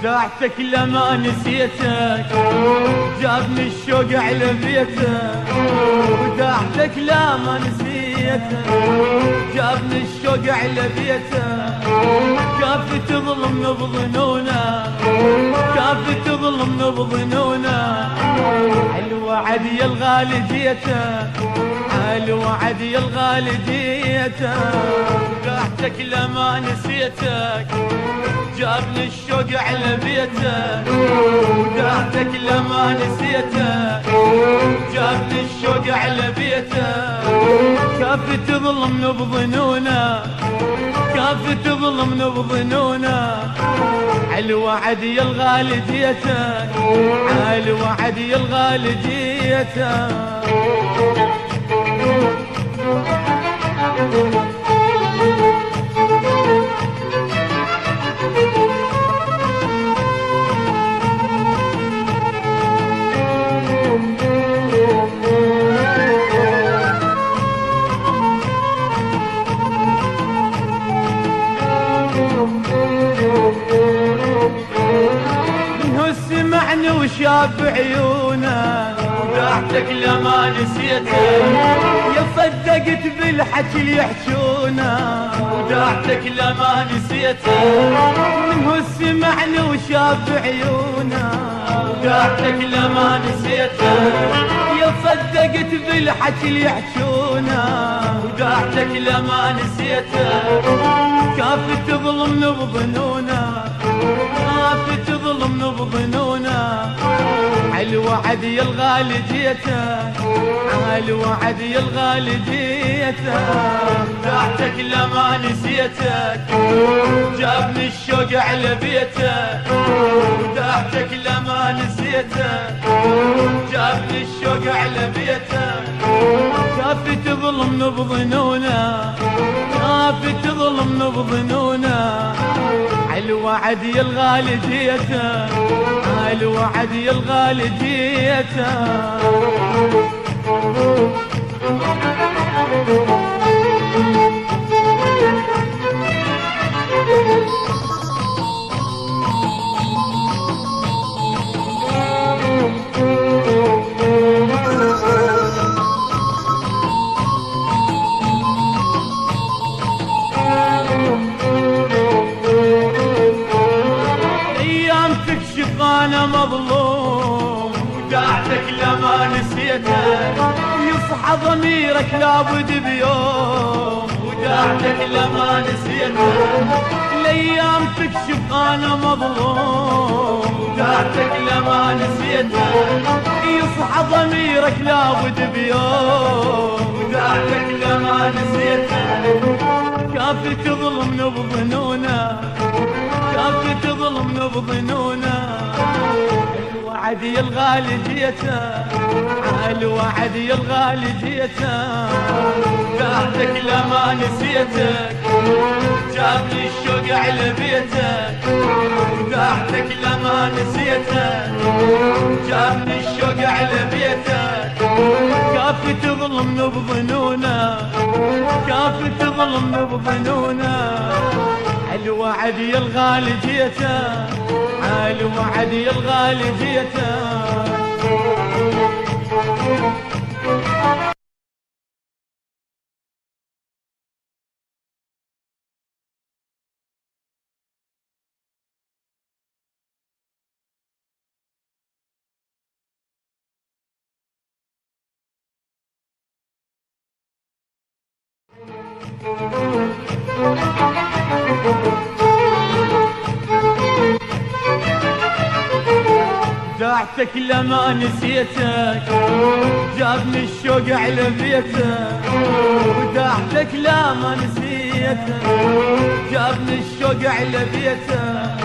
داعتك لما نسيتك جابني الشوق على بيتك، وداعتك لما نسيتك جابني الشوق على بيتك. كافي تظلم بظنونا، كافي تظلم بظنونا، الوعد يا الغالي جيتك، الوعد يا الغالي جيتك. داعتك لما نسيتك جابني الشوق على بيتك، وداعتك لما نسيتك جابني الشوق على بيتك. كافي تظلم بظنونا، كافي تظلم بظنونا، الوعد يا الغالي جيتك، الوعد يا الغالي جيتك. سمعني وشاف عيونه، وداعتك لما نسيتك يا صدقت بالحكي يحجونه، وداعتك لما نسيتك منه سمعني وشاف عيونه، وداعتك لما نسيتك يا صدقت بالحكي يحجونه، وداعتك لما نسيتك كافي تظلم بظنونا، كافي تظلم بظنونا، الوعد يا الغالي جيتك، الوعد يا الغالي جيتك. داعتك لما نسيتك جابني الشوق على بيتك، وداعتك لما نسيتك جابني الشوق على بيتك. كافي تظلم بظنونا، كافي تظلم بظنونا، الوعد يا الغالي جيتك، الوعد يا الغالي جيتك. أنا مظلوم، وداعتك لما نسيتك يصحى ضميرك لابد بيوم، وداعتك لما نسيتك الأيام تكشف أنا مظلوم، وداعتك لما نسيتك يصحى ضميرك لابد بيوم، وداعتك لما نسيتك كافي تظلم بظنونا، كافي تظلم بظنونا، الوعد يا الغالي جيتك، الوعد يا الغالي جيتك. داعتك لما نسيتك جابني الشوق على بيتك، داعتك لما نسيتك جابني الشوق على بيتك. كافي تظلم بظنونا، كافي تظلم بظنونا، الوعد يا الغالي جيتك، الوعد يا الغالي جيتك. داعتك لما نسيتك جابني الشوق على بيتك، وداعتك لما نسيتك جابني الشوق على بيتك.